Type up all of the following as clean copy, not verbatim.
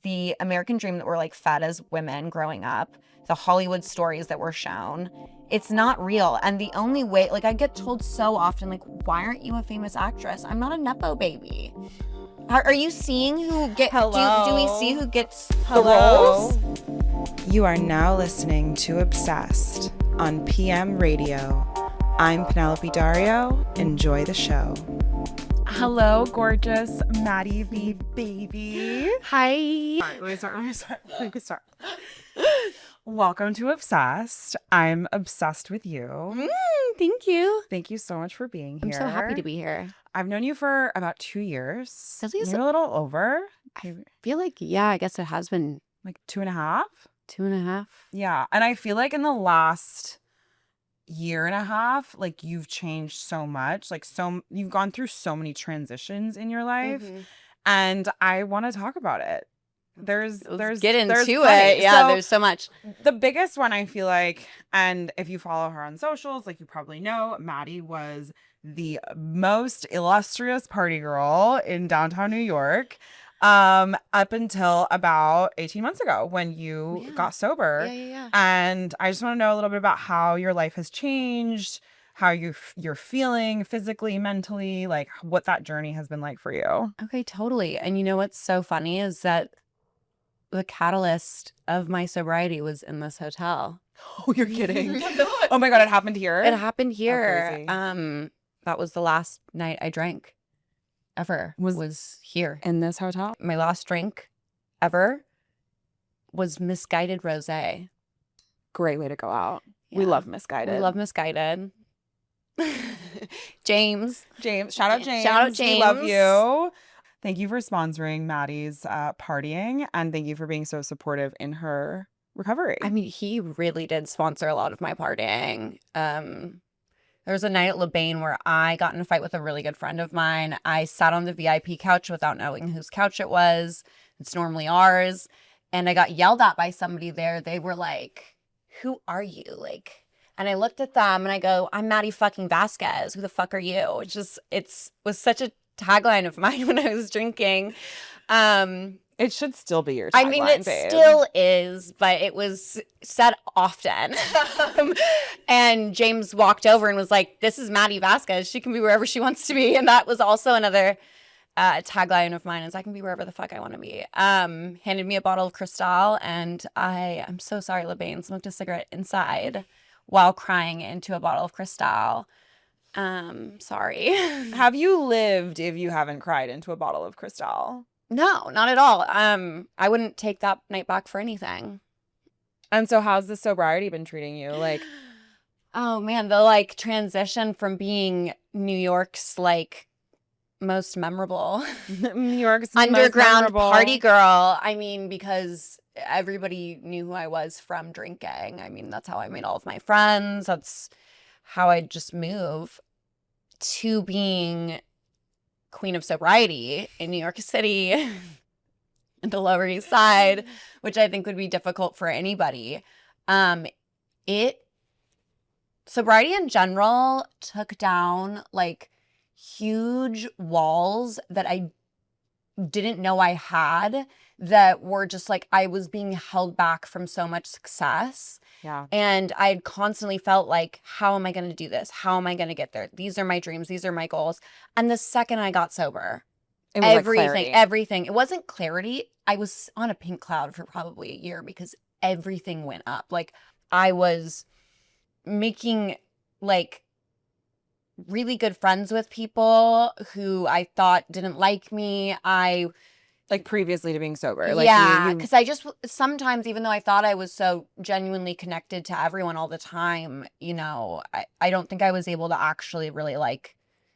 the American dream that we're like fed as women growing up, the Hollywood stories that were shown, it's not real. And the only way, like I get told so often, like, why aren't you a famous actress? I'm not a Nepo baby. Are you seeing who get, do we see who gets the roles? You are now listening to Obsessed on PM Radio. I'm Penelope Dario. Enjoy the show. Hello, gorgeous Maddie V Baby. Hi. Let me start. Welcome to Obsessed. I'm obsessed with you. Thank you. Thank you so much for being here. I'm so happy to be here. I've known you for about 2 years. Really? Maybe a little over. I feel like, yeah, I guess it has been Like 2.5? 2.5. Yeah. And I feel like in the last year and a half, like you've changed so much. Like you've gone through so many transitions in your life. Mm-hmm. And I want to talk about it. Let's get into there's it. plenty. Yeah, So, there's so much. the biggest one, I feel like, and if you follow her on socials, like you probably know, Maddie was the most illustrious party girl in downtown New York up until about 18 months ago when you got sober. Yeah. And I just want to know a little bit about how your life has changed, how you're feeling physically, mentally, like what that journey has been like for you. Okay, totally. And you know what's so funny is that the catalyst of my sobriety was in this hotel. Oh, you're kidding. Oh my God, it happened here? It happened here. crazy. That was the last night I drank ever was here. In this hotel? My last drink ever was Misguided Rosé. Great way to go out. We Yeah. love Misguided. We love Misguided. James. Shout out James. Shout out We love James. you. Thank you for sponsoring Maddie's partying, and thank you for being so supportive in her recovery. I mean, he really did sponsor a lot of my partying. There was a night at LeBain where I got in a fight with a really good friend of mine. I sat on the VIP couch without knowing whose couch it was. It's normally ours. And I was yelled at by somebody there. They were like, "Who are you?" And I looked at them and I go, "I'm Maddie fucking Vasquez. Who the fuck are you?" It was such a tagline of mine when I was drinking. It should still be your tagline, I mean, it babe. still is, but it was said often. And James walked over and was like, "This is Maddie Vasquez. She can be wherever she wants to be." And that was also another tagline of mine, is I can be wherever the fuck I want to be. Handed me a bottle of Cristal, and I'm so sorry, LeBain, smoked a cigarette inside while crying into a bottle of Cristal. Sorry. Have you lived if you haven't cried into a bottle of Cristal? No, not at all. I wouldn't take that night back for anything. And so how's the sobriety been treating you? Like, oh man, the transition from being New York's most memorable New York's underground most memorable party girl. I mean, because everybody knew who I was from drinking. I mean, that's how I made all of my friends. That's how I just move to being Queen of Sobriety in New York City and the Lower East Side, which I think would be difficult for anybody. Sobriety in general took down huge walls that I didn't know I had, that were just I was being held back from so much success. Yeah. And I had constantly felt like, how am I going to do this? How am I going to get there? These are my dreams. These are my goals. And the second I got sober, It was everything. It wasn't clarity. I was on a pink cloud for probably a year because everything went up. I was making really good friends with people who I thought didn't like me. Previously to being sober. Because I just sometimes, even though I thought I was so genuinely connected to everyone all the time, I don't think I was able to actually really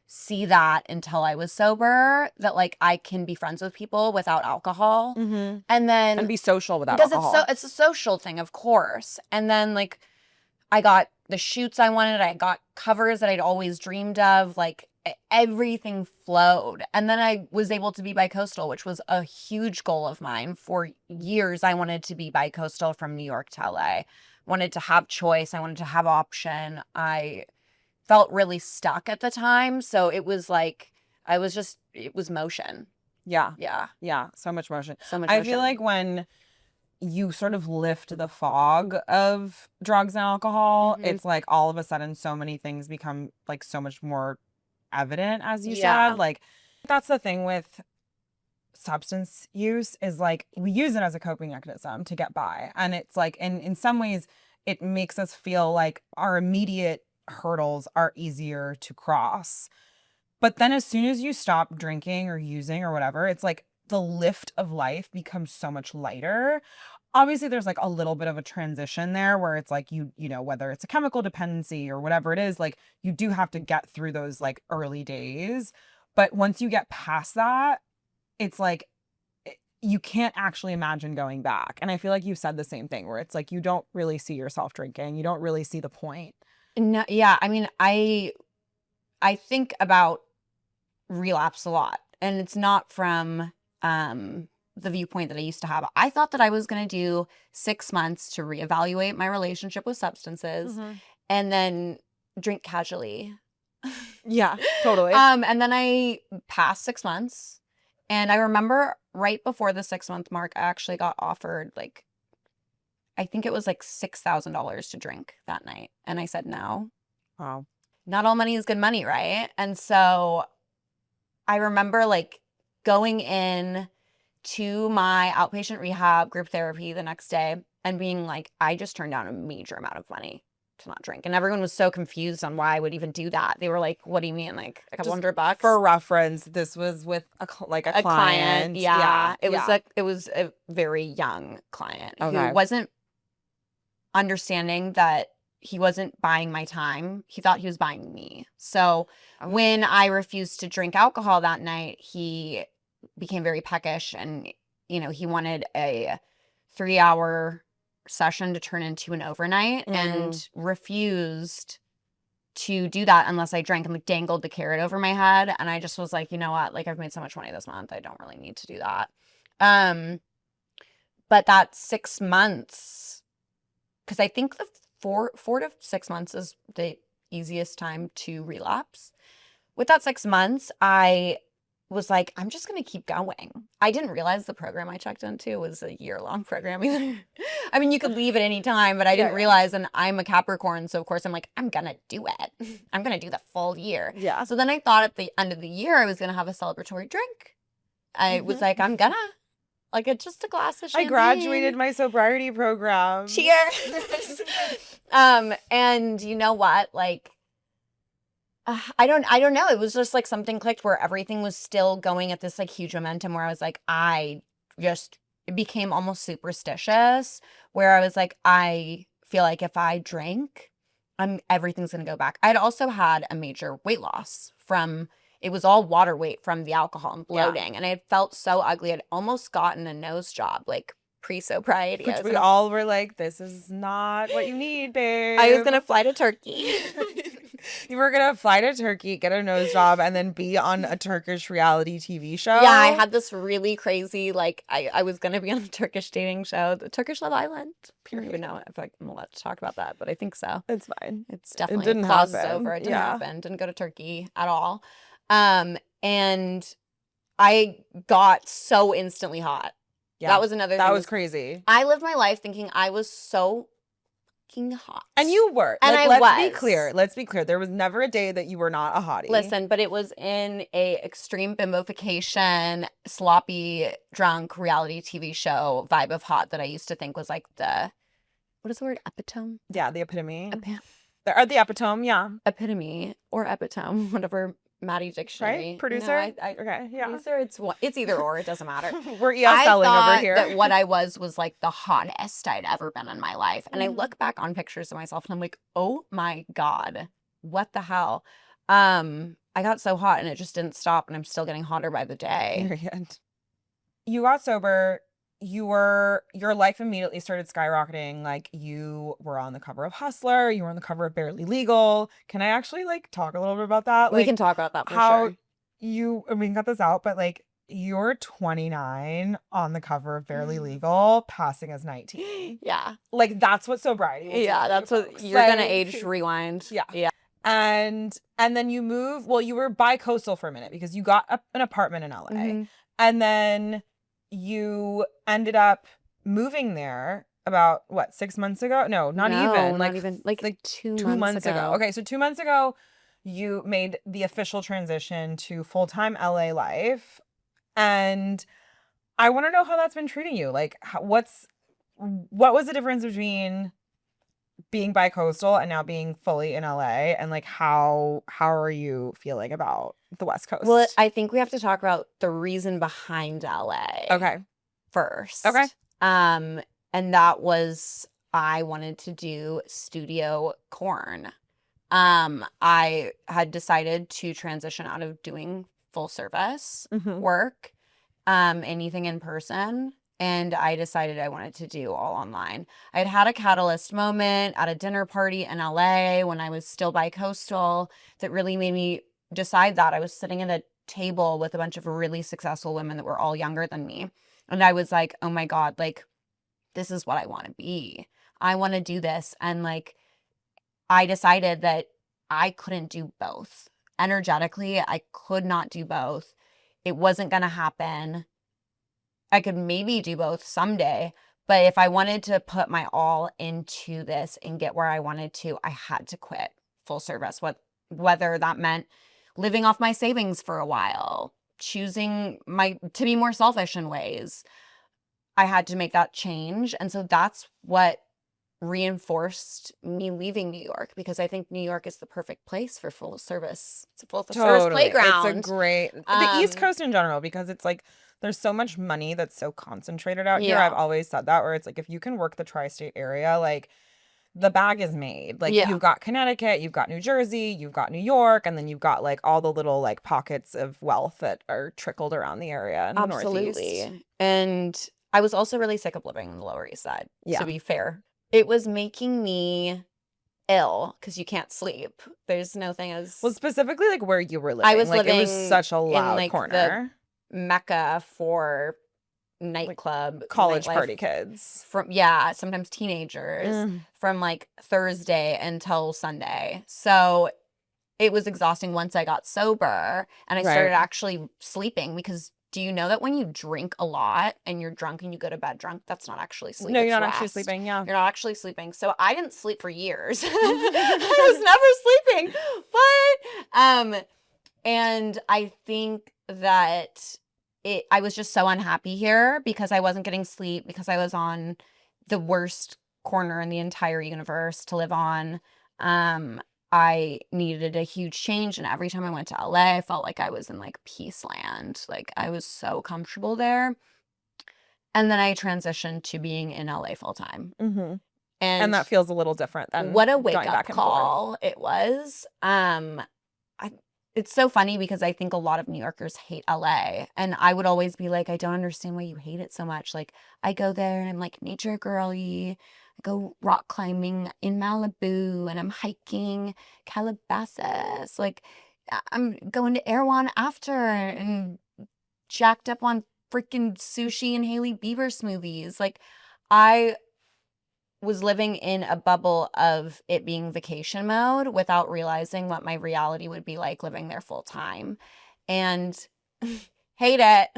see that until I was sober, that I can be friends with people without alcohol. Mm-hmm. And be social without because alcohol. it's a social thing, of course. And then I got the shoots I wanted. I got covers that I'd always dreamed of. Everything flowed. And then I was able to be bi-coastal, which was a huge goal of mine. For years, I wanted to be bi-coastal from New York to LA. Wanted to have choice. I wanted to have option. I felt really stuck at the time. So it was it was motion. Yeah. Yeah. Yeah. So much motion. So much I motion. feel like when you sort of lift the fog of drugs and alcohol, it's like all of a sudden so many things become like so much more evident, as you Yeah. said. Like, that's the thing with substance use, is like we use it as a coping mechanism to get by. And it's like, in some ways, it makes us feel like our immediate hurdles are easier to cross. But then as soon as you stop drinking or using or whatever, it's like the lift of life becomes so much lighter. Obviously, there's like a little bit of a transition there where it's like you know, whether it's a chemical dependency or whatever it is, like you do have to get through those like early days. But once you get past that, it's like you can't actually imagine going back. And I feel like you said the same thing, where it's like you don't really see yourself drinking. You don't really see the point. No, yeah. I mean, I think about relapse a lot, and it's not from the viewpoint that I used to have. I thought that I was going to do 6 months to reevaluate my relationship with substances and then drink casually. Yeah, totally. And then I passed 6 months, and I remember right before the 6-month mark, I actually got offered like, I think it was like $6,000 to drink that night. And I said no. Wow. Not all money is good money, right? And so I remember like going in to my outpatient rehab group therapy the next day and being like, I just turned down a major amount of money to not drink. And everyone was so confused on why I would even do that. They were like, what do you mean? Like a couple $100? For reference, this was with a client. Yeah. It was a very young client who wasn't understanding that he wasn't buying my time. He thought he was buying me. So when I refused to drink alcohol that night, he became very peckish, and, you know, he wanted a 3-hour session to turn into an overnight and refused to do that unless I drank, and like dangled the carrot over my head. And I just was like, you know what? Like, I've made so much money this month. I don't really need to do that. But that 6 months, because I think the 4 to 6 months is the easiest time to relapse. With that 6 months, I was like, I'm just going to keep going. I didn't realize the program I checked into was a year-long program either. I mean, you could leave at any time, but I didn't realize, and I'm a Capricorn, so of course I'm like, I'm going to do it. I'm going to do the full year. Yeah. So then I thought at the end of the year I was going to have a celebratory drink. I was like, I'm going to. Like, it's just a glass of champagne. I graduated my sobriety program. Cheers. And you know what? Like, I don't know. It was just like something clicked where everything was still going at this like huge momentum where I was like, it became almost superstitious, where I was like, I feel like if I drink, everything's going to go back. I'd also had a major weight loss it was all water weight from the alcohol and bloating. Yeah. And I had felt so ugly. I'd almost gotten a nose job, like pre-sobriety. Which we all were like, this is not what you need, babe. I was going to fly to Turkey. You were going to fly to Turkey, get a nose job, and then be on a Turkish reality TV show? Yeah, I had this really crazy, like, I was going to be on a Turkish dating show, the Turkish Love Island. I don't even know if I'm allowed to talk about that, but I think so. It's fine. It's definitely, it didn't clauses happen. over. It didn't happen. Didn't go to Turkey at all. And I got so instantly hot. Yeah, that was another thing. That was crazy. I lived my life thinking I was so fucking hot. And you were. And like, let's be clear. There was never a day that you were not a hottie. Listen, but it was in a extreme bimbofication, sloppy, drunk reality TV show vibe of hot that I used to think was like what is the word? Epitome? Yeah, the epitome. The epitome, yeah. Epitome or epitome, whatever. Maddie Dictionary. Right? Producer? Okay, yeah. Producer, it's either or. It doesn't matter. We're ESLing over here. That what I was like the hottest I'd ever been in my life. And I look back on pictures of myself and I'm like, oh my God, what the hell? I got so hot and it just didn't stop, and I'm still getting hotter by the day. Period. You got sober. Your life immediately started skyrocketing. Like, you were on the cover of Hustler, you were on the cover of Barely Legal. Can I actually like talk a little bit about that? Like, we can talk about that for how sure. We can cut this out, but like, you're 29 on the cover of Barely Legal, passing as 19. Yeah. Like, that's what sobriety will Yeah, that's what folks. you're gonna age rewind. Yeah. Yeah. And then you were bi-coastal for a minute because you got an apartment in LA. And then you ended up moving there about, what, 6 months ago? No, not even. Like 2 months ago. Okay, so 2 months ago, you made the official transition to full-time LA life. And I want to know how that's been treating you. Like, what was the difference between being bi-coastal and now being fully in LA? And like, how are you feeling about the West Coast? Well, I think we have to talk about the reason behind LA. Okay. First. Okay. And that was I wanted to do studio corn. I had decided to transition out of doing full service work, anything in person. And I decided I wanted to do all online. I had a catalyst moment at a dinner party in LA when I was still bi-coastal that really made me decide that. I was sitting at a table with a bunch of really successful women that were all younger than me. And I was like, oh my God, like, this is what I want to be. I want to do this. And like, I decided that I couldn't do both. Energetically, I could not do both. It wasn't going to happen. I could maybe do both someday, but if I wanted to put my all into this and get where I wanted to, I had to quit full service. Whether that meant living off my savings for a while, choosing to be more selfish in ways, I had to make that change. And so that's what reinforced me leaving New York, because I think New York is the perfect place for full service. It's a full service playground. It's a great, the East Coast in general, because it's like, there's so much money that's so concentrated out here. I've always said that, where it's like, if you can work the tri-state area, like, the bag is made. Like, you've got Connecticut, you've got New Jersey, you've got New York, and then you've got like all the little like pockets of wealth that are trickled around the area in the Northeast. And I was also really sick of living in the Lower East Side, to be fair. It was making me ill because you can't sleep. There's no thing as... Well, specifically like where you were living. I was living it was such a loud in, like, corner. The Mecca for nightclub, like college nightlife party kids. Sometimes teenagers from like Thursday until Sunday. So it was exhausting once I got sober and I started actually sleeping, because do you know that when you drink a lot and you're drunk and you go to bed drunk, that's not actually sleep. No, you're not rest. actually sleeping. Yeah. You're not actually sleeping. So I didn't sleep for years. I was never sleeping. But and I think that I was just so unhappy here because I wasn't getting sleep, because I was on the worst corner in the entire universe to live on. I needed a huge change, and every time I went to LA, I felt like I was in like peace land. Like, I was so comfortable there. And then I transitioned to being in LA full time. And that feels a little different than what a wake up call it was. It's so funny because I think a lot of New Yorkers hate LA. And I would always be like, I don't understand why you hate it so much. Like, I go there and I'm like nature girly. I go rock climbing in Malibu and I'm hiking Calabasas. Like, I'm going to Erewhon after and jacked up on freaking sushi and Hailey Bieber smoothies. Like, I was living in a bubble of it being vacation mode without realizing what my reality would be like living there full time. And hate it.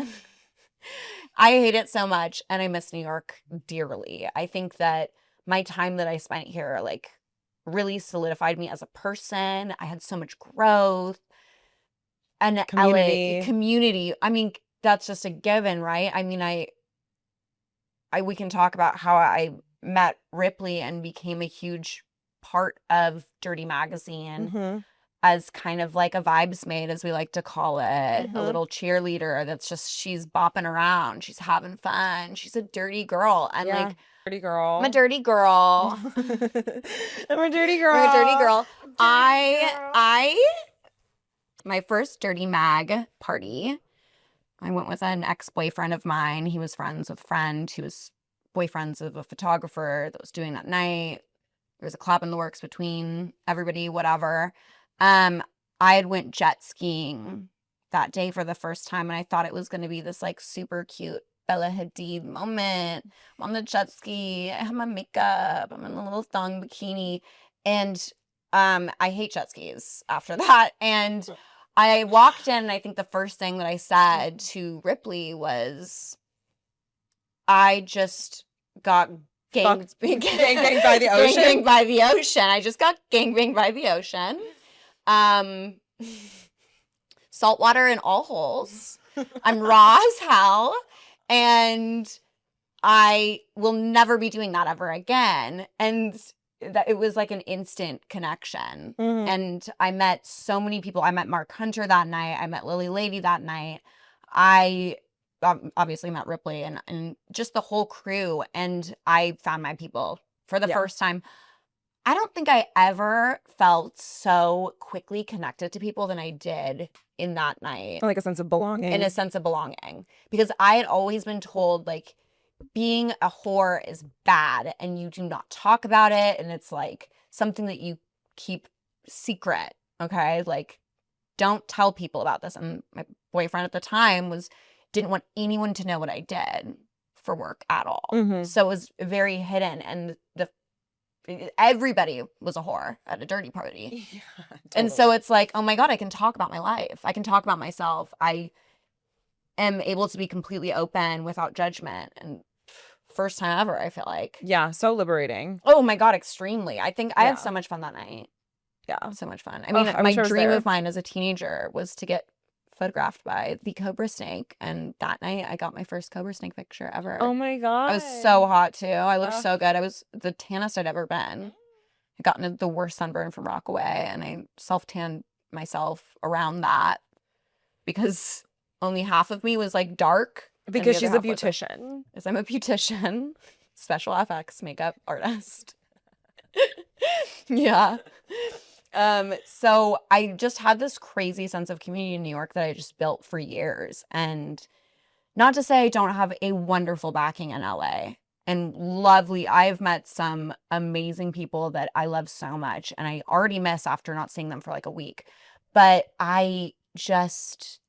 I hate it so much. And I miss New York dearly. I think that my time that I spent here, like, really solidified me as a person. I had so much growth. And community. I mean, that's just a given, right? I mean, we can talk about how I met Ripley and became a huge part of Dirty Magazine as kind of like a vibes maid, as we like to call it, a little cheerleader that's just, she's bopping around, she's having fun, she's a dirty girl. And like, dirty girl. I'm a dirty girl. I'm a dirty girl. I'm a dirty girl. My first Dirty Mag party, I went with an ex-boyfriend of mine. He was friends with a friend who was boyfriends of a photographer that was doing that night. There was a clap in the works between everybody, whatever. I had went jet skiing that day for the first time, and I thought it was going to be this like super cute Bella Hadid moment. I'm on the jet ski. I have my makeup. I'm in a little thong bikini, and I hate jet skis after that. And I walked in, and I think the first thing that I said to Ripley was, I just got gangbanged by the ocean. Gangbanged by the ocean. I just got gangbanged by the ocean. Salt water in all holes. I'm raw as hell. And I will never be doing that ever again. And that it was like an instant connection. And I met so many people. I met Mark Hunter that night. I met Lily Lady that night. I obviously met Ripley and just the whole crew. And I found my people for the first time. I don't think I ever felt so quickly connected to people than I did in that night. Like a sense of belonging. In a sense of belonging. Because I had always been told, like, being a whore is bad and you do not talk about it. And it's like something that you keep secret. Okay. Like, don't tell people about this. And my boyfriend at the time didn't want anyone to know what I did for work at all. So it was very hidden. And everybody was a whore at a dirty party. Yeah, totally. And so it's like, oh my God, I can talk about my life. I can talk about myself. I am able to be completely open without judgment. And first time ever, I feel like. Yeah, so liberating. Oh my God, extremely. I think I had so much fun that night. Yeah. So much fun. I mean, my dream of mine as a teenager was to get photographed by the cobra snake. And that night I got my first cobra snake picture ever. Oh my God. I was so hot too. I looked so good. I was the tannest I'd ever been. I got into the worst sunburn from Rockaway, and I self-tanned myself around that because only half of me was like dark. Because she's a beautician. Yes, I'm a beautician, special FX makeup artist. Yeah. So I just had this crazy sense of community in New York that I just built for years. And not to say I don't have a wonderful backing in LA and lovely. I've met some amazing people that I love so much, and I already miss after not seeing them for like a week. But I just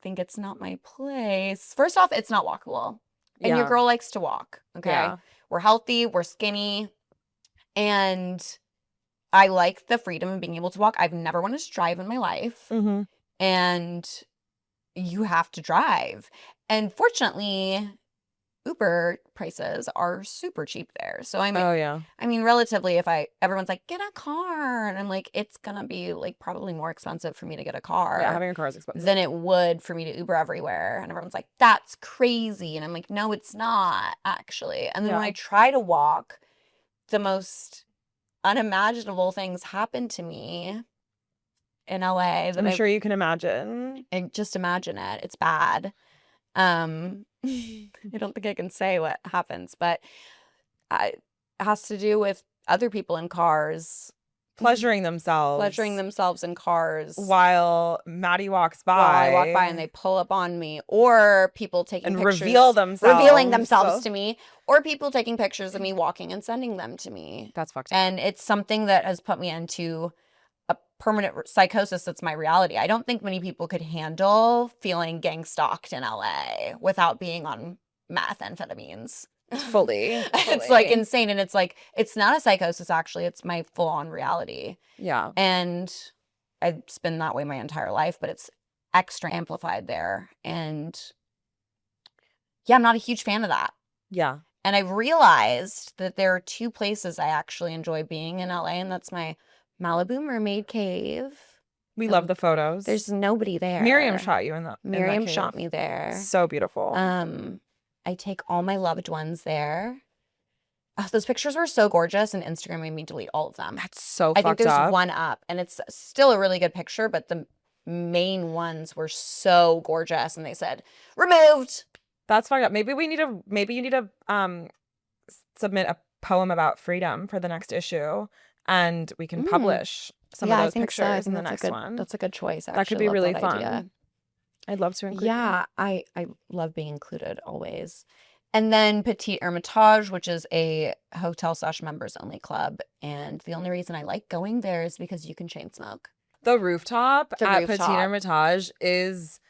think it's not my place. First off, it's not walkable. And your girl likes to walk. Okay. Yeah. We're healthy, we're skinny, and I like the freedom of being able to walk. I've never wanted to drive in my life. And you have to drive. And fortunately, Uber prices are super cheap there. So I mean, relatively, everyone's like, get a car. And I'm like, it's going to be like probably more expensive for me to get a car. Yeah, having a car is expensive. Than it would for me to Uber everywhere. And everyone's like, that's crazy. And I'm like, no, it's not actually. And then when I try to walk, the most unimaginable things happen to me in LA. I'm sure you can imagine. Just imagine it. It's bad. I don't think I can say what happens, but it has to do with other people in cars pleasuring themselves in cars while Maddie walks by. While I walk by and they pull up on me, or people taking pictures, revealing themselves to me, or people taking pictures of me walking and sending them to me. That's fucked up. And it's something that has put me into a permanent psychosis. That's my reality. I don't think many people could handle feeling gang stalked in LA without being on methamphetamines. Fully. It's like insane. And it's like, it's not a psychosis, actually. It's my full on reality. Yeah. And it's been that way my entire life, but it's extra amplified there. And yeah, I'm not a huge fan of that. Yeah. And I've realized that there are two places I actually enjoy being in LA, and that's my Malibu Mermaid Cave. We love the photos. There's nobody there. Miriam shot you in that. Miriam shot me there. So beautiful. I take all my loved ones there. Oh, those pictures were so gorgeous, and Instagram made me delete all of them. That's so I fucked think there's up. one up, and it's still a really good picture, but the main ones were so gorgeous, and they said removed. That's fucked up. Maybe you need to submit a poem about freedom for the next issue, and we can publish some of those pictures in the next one. That's a good choice. That could be really fun. Idea. I'd love to include you. I love being included always. And then Petit Hermitage, which is a hotel / members only club. And the only reason I like going there is because you can chain smoke. The rooftop at Petit Hermitage is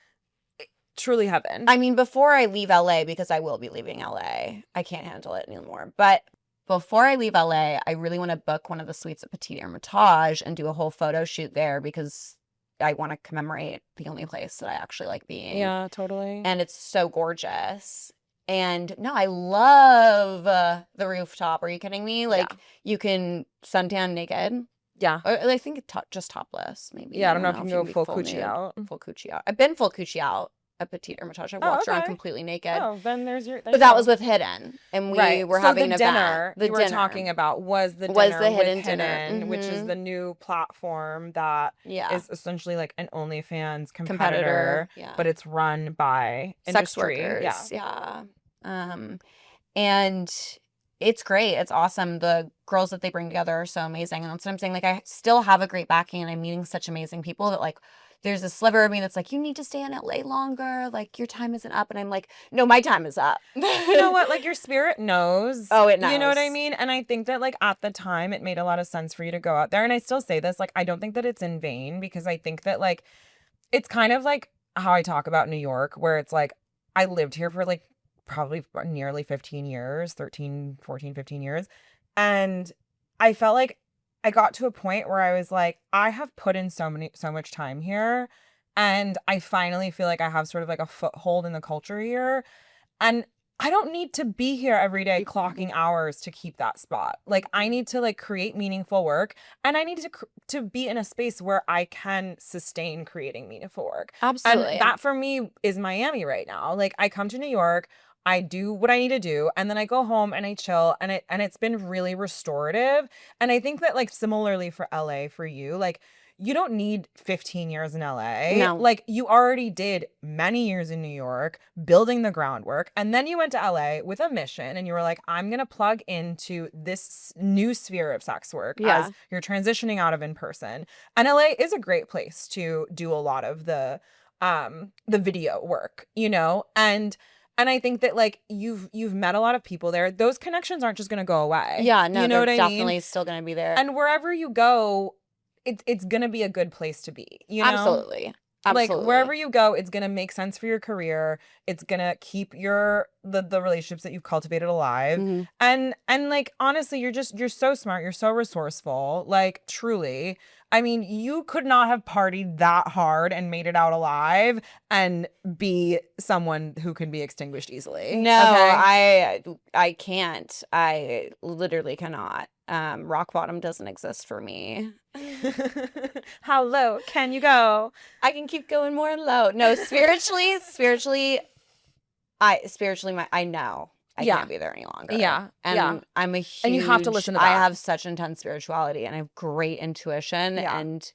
truly heaven. I mean, before I leave LA, because I will be leaving LA, I can't handle it anymore. But before I leave LA, I really want to book one of the suites at Petit Hermitage and do a whole photo shoot there, because I want to commemorate the only place that I actually like being. Yeah, totally. And it's so gorgeous. And no, I love the rooftop. Are you kidding me? Like, you can suntan naked. Yeah. Or I think just topless, maybe. Yeah, I don't know if you can go be full full coochie nude. out. Full coochie out. I've been full coochie out at Petit Hermitage. I walked around okay. completely naked. Oh, then there's But that was with Hidden. And we were having an dinner event. The you were talking about was the Hidden with dinner. Hidden, which is the new platform that is essentially like an OnlyFans competitor. Yeah. But it's run by sex industry. workers. Yeah. And it's great. It's awesome. The girls that they bring together are so amazing. And that's what I'm saying. Like, I still have a great backing and I'm meeting such amazing people that, like, there's a sliver of me that's like, you need to stay in LA longer. Like, your time isn't up. And I'm like, no, my time is up. You know what? Like, your spirit knows. Oh, it knows. You know what I mean? And I think that, like, at the time, it made a lot of sense for you to go out there. And I still say this, like, I don't think that it's in vain, because I think that, like, it's kind of like how I talk about New York, where it's like, I lived here for, like, probably nearly 15 years, 13, 14, 15 years. And I felt like I got to a point where I was like, I have put in so much time here, and I finally feel like I have sort of like a foothold in the culture here, and I don't need to be here every day clocking hours to keep that spot. Like, I need to, like, create meaningful work, and I need to be in a space where I can sustain creating meaningful work. Absolutely. And that for me is Miami right now. Like, I come to New York, I do what I need to do, and then I go home and I chill, and it's been really restorative. And I think that, like, similarly for LA, for you, like, you don't need 15 years in LA. No. Like, you already did many years in New York building the groundwork, and then you went to LA with a mission, and you were like, I'm going to plug into this new sphere of sex work as you're transitioning out of in person. And LA is a great place to do a lot of the video work, you know? And I think that, like, you've met a lot of people there. Those connections aren't just going to go away. Yeah, no, you know they're what I definitely mean? still going to be there. And wherever you go, it's going to be a good place to be, you know? Absolutely. Like, wherever you go, it's going to make sense for your career. It's going to keep the relationships that you've cultivated alive. Mm-hmm. And like, honestly, you're so smart. You're so resourceful. Like, truly. I mean, you could not have partied that hard and made it out alive and be someone who can be extinguished easily. No, okay? I can't. I literally cannot. Rock bottom doesn't exist for me. How low can you go? I can keep going more low. No, spiritually, I know I can't be there any longer. Yeah. And I'm a huge, and you have to listen to that. I have such intense spirituality and I have great intuition and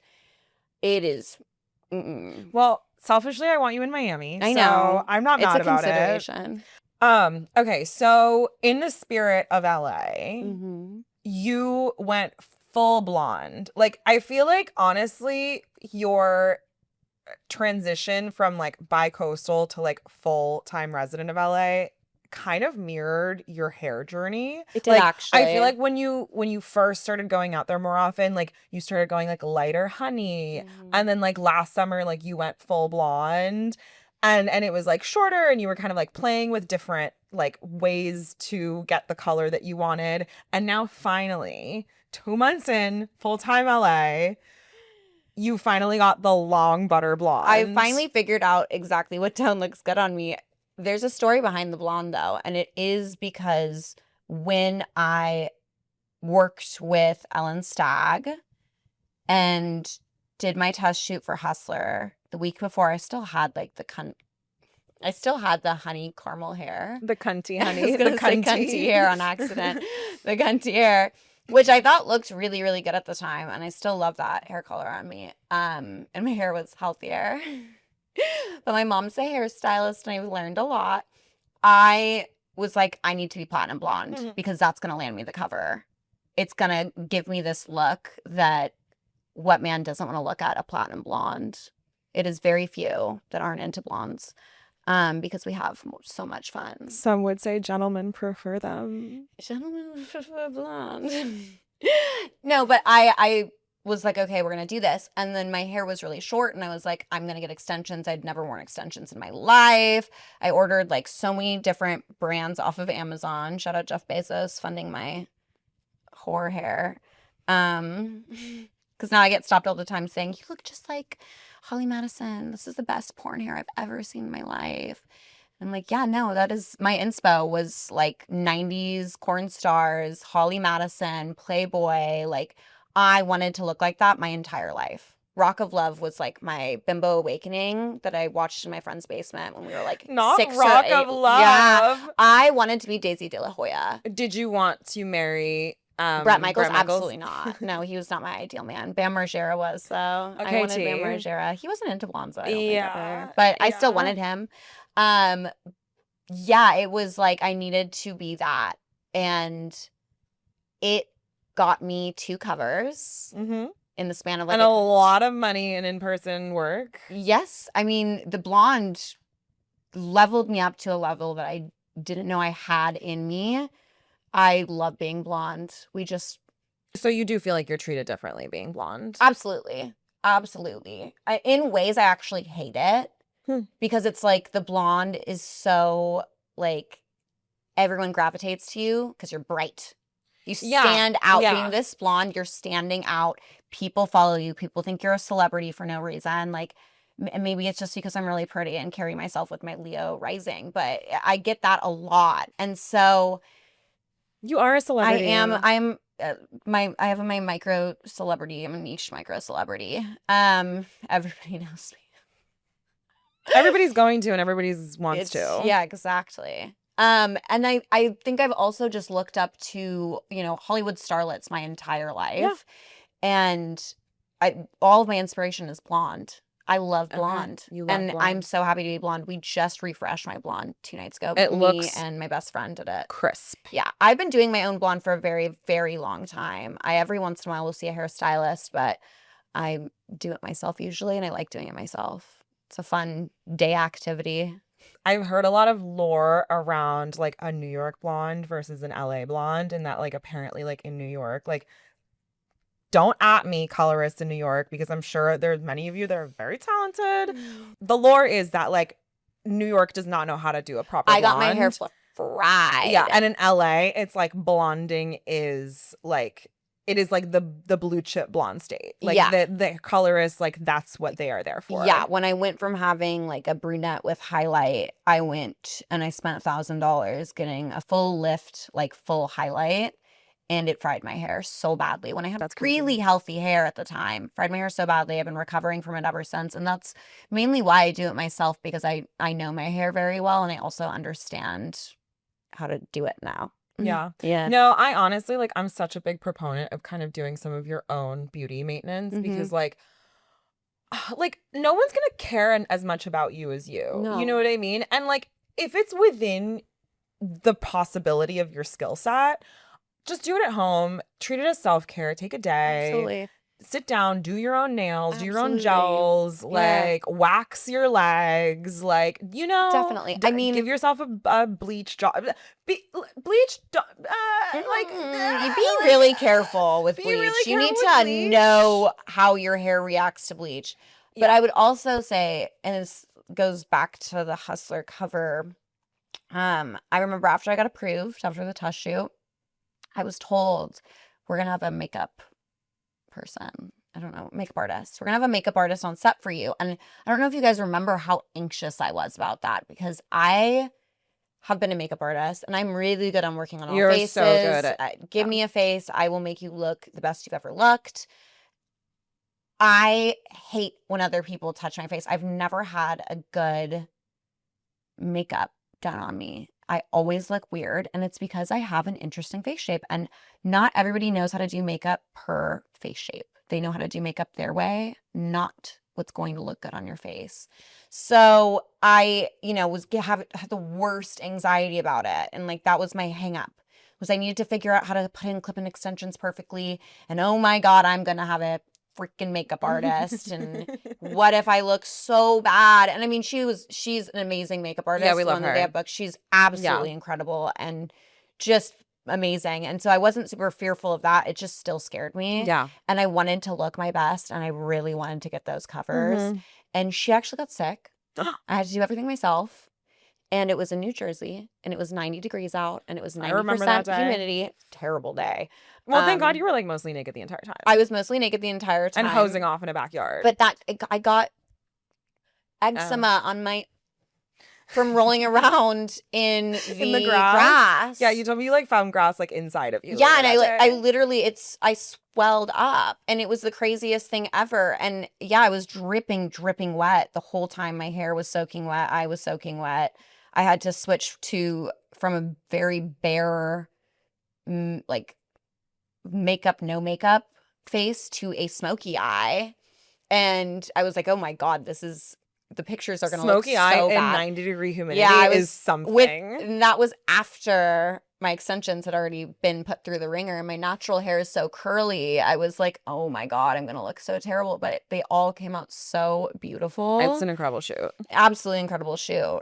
it is. Well, selfishly, I want you in Miami. I know. So I'm not mad about it. It's a consideration. Okay, so in the spirit of LA, you went full blonde. Like, I feel like, honestly, your transition from, like, bi-coastal to, like, full-time resident of LA kind of mirrored your hair journey. It did, like, actually. I feel like when you first started going out there more often, like, you started going, like, lighter honey, and then, like, last summer, like, you went full blonde, and it was, like, shorter, and you were kind of, like, playing with different, like, ways to get the color that you wanted. And now finally, 2 months in, full-time LA, you finally got the long butter blonde. I finally figured out exactly what tone looks good on me. There's a story behind the blonde, though, and it is because when I worked with Ellen Stagg and did my test shoot for Hustler the week before, I still had, like, the honey caramel hair. The cunty honey. I was going to say cunty hair on accident. The cunty hair, which I thought looked really, really good at the time, and I still love that hair color on me. And my hair was healthier. But my mom's a hairstylist, and I've learned a lot. I was like, I need to be platinum blonde because that's going to land me the cover. It's going to give me this look that what man doesn't want to look at a platinum blonde. It is very few that aren't into blondes because we have so much fun. Some would say gentlemen prefer them. Gentlemen prefer blonde. No, but I was like, okay, we're going to do this. And then my hair was really short and I was like, I'm going to get extensions. I'd never worn extensions in my life. I ordered like so many different brands off of Amazon. Shout out Jeff Bezos funding my whore hair. Because now I get stopped all the time saying, you look just like Holly Madison, this is the best porn hair I've ever seen in my life. I'm like, yeah, no, that is my inspo was like 90s corn stars, Holly Madison, Playboy. Like, I wanted to look like that my entire life. Rock of Love was like my bimbo awakening that I watched in my friend's basement when we were like Not 6 Rock or 8. of Love. Yeah, I wanted to be Daisy De La Hoya. Did you want to marry Brett Michaels? Absolutely not. No, he was not my ideal man. Bam Margera was, though. I Okay, wanted Bam T. Margera. He wasn't into blondes, though, I don't think, Yeah, ever. But I still yeah. wanted him. Yeah, it was like I needed to be that. And it got me 2 covers Mm-hmm. in the span of like And a lot of money and in-person work. Yes. I mean, the blonde leveled me up to a level that I didn't know I had in me. I love being blonde. So you do feel like you're treated differently being blonde? Absolutely. Absolutely. In ways, I actually hate it because it's like the blonde is so like everyone gravitates to you because you're bright. You stand out being this blonde. You're standing out. People follow you. People think you're a celebrity for no reason. Like, maybe it's just because I'm really pretty and carry myself with my Leo rising, but I get that a lot. And so You are a celebrity. I have my micro celebrity. I'm a niche micro celebrity. Everybody knows me. Everybody's going to and everybody's wants to. Yeah, exactly. And I think I've also just looked up to, Hollywood starlets my entire life. Yeah. And all of my inspiration is blonde. I love blonde. You love blonde. I'm so happy to be blonde. We just refreshed my blonde 2 nights ago. It Me looks and my best friend did it. Crisp. Yeah. I've been doing my own blonde for a very, very long time. I every once in a while will see a hairstylist, but I do it myself usually, and I like doing it myself. It's a fun day activity. I've heard a lot of lore around like a New York blonde versus an LA blonde, and that like apparently like in New York, like don't at me colorists in New York because I'm sure there's many of you that are very talented. The lore is that like New York does not know how to do a proper I got my blonde. hair fried. Yeah, and in LA, it's like blonding is like it is like the blue chip blonde state. Like the colorists, like that's what they are there for. Yeah, when I went from having like a brunette with highlight, I went and I spent $1,000 getting a full lift, like full highlight, and it fried my hair so badly. When I had really healthy hair at the time, fried my hair so badly. I've been recovering from it ever since, and that's mainly why I do it myself, because I know my hair very well, and I also understand how to do it now. Yeah. Yeah. No, I honestly, like, I'm such a big proponent of kind of doing some of your own beauty maintenance because, like, no one's going to care as much about you as you. No. You know what I mean? And, like, if it's within the possibility of your skill set, just do it at home. Treat it as self-care. Take a day. Absolutely. Sit down, do your own nails, do your own gels, like wax your legs, like, Definitely. I mean, give yourself a bleach job. Bleach, you be really careful with bleach. Really you need careful to with bleach. know how your hair reacts to bleach. But I would also say, and this goes back to the Hustler cover. I remember after I got approved, after the test shoot, I was told we're going to have a makeup person. I don't know, makeup artist. We're going to have a makeup artist on set for you. And I don't know if you guys remember how anxious I was about that, because I have been a makeup artist and I'm really good on working on all faces. You're so good at Give me a face. I will make you look the best you've ever looked. I hate when other people touch my face. I've never had a good makeup done on me. I always look weird, and it's because I have an interesting face shape, and not everybody knows how to do makeup per face shape. They know how to do makeup their way, not what's going to look good on your face. So I, had the worst anxiety about it, and like that was my hang up, was I needed to figure out how to put in clip-in extensions perfectly, and oh my God, I'm gonna have a freaking makeup artist, and what if I look so bad? And I mean, she's an amazing makeup artist. Yeah, we love her. They have books. She's absolutely incredible and just amazing. And so I wasn't super fearful of that. It just still scared me. Yeah. And I wanted to look my best, and I really wanted to get those covers. And she actually got sick. I had to do everything myself. And it was in New Jersey, and it was 90 degrees out, and it was 90% humidity. Terrible day. Well, thank God you were like mostly naked the entire time. I was mostly naked the entire time. And hosing off in a backyard. But I got eczema on my from rolling around in the grass. Yeah, you told me you like found grass like inside of you. Yeah, later and that I day. literally I swelled up, and it was the craziest thing ever. And yeah, I was dripping wet the whole time. My hair was soaking wet. I was soaking wet. I had to switch from a very bare like makeup, no makeup face to a smoky eye. And I was like, oh my God, the pictures are going to look Smoky eye so in bad. 90-degree humidity Yeah, I is was something. and that was after my extensions had already been put through the ringer, and my natural hair is so curly. I was like, oh my God, I'm going to look so terrible. But they all came out so beautiful. It's an incredible shoot. Absolutely incredible shoot.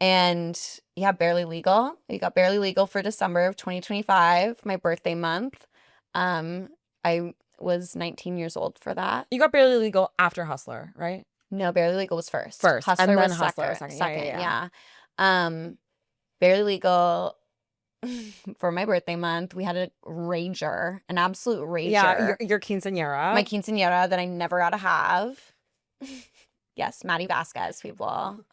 And yeah, barely legal. We got barely legal for December of 2025, my birthday month. I was 19 years old for that. You got barely legal after Hustler, right? No, barely legal was first. First, Hustler and then was Hustler second. second. Yeah. Barely legal for my birthday month. We had a rager, an absolute rager. Yeah, your quinceañera. My quinceañera that I never got to have. Yes, Maddie Vasquez, people.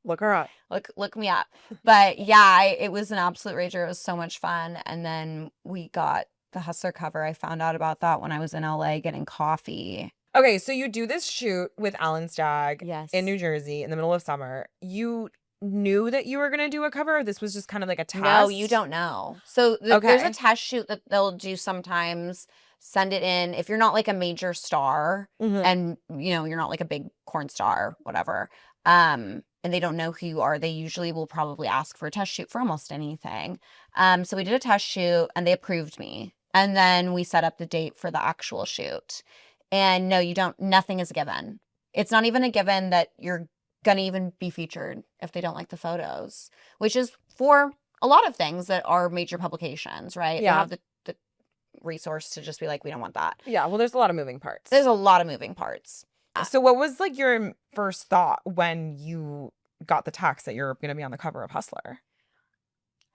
Look her up. Look me up. But yeah, it was an absolute rager. It was so much fun. And then we got the Hustler cover. I found out about that when I was in LA getting coffee. Okay, so you do this shoot with Alan Stagg Yes. in New Jersey in the middle of summer. You knew that you were going to do a cover, or this was just kind of like a test? No, you don't know. So there's a test shoot that they'll do sometimes. Send it in. If you're not like a major star and, you're not like a big corn star, whatever, and they don't know who you are, they usually will probably ask for a test shoot for almost anything. So we did a test shoot and they approved me. And then we set up the date for the actual shoot. And no, nothing is a given. It's not even a given that you're going to even be featured if they don't like the photos, which is for a lot of things that are major publications, right? Yeah. They have the resource to just be like, we don't want that. Yeah, well, there's a lot of moving parts. There's a lot of moving parts. So what was like your first thought when you got the text that you're going to be on the cover of Hustler?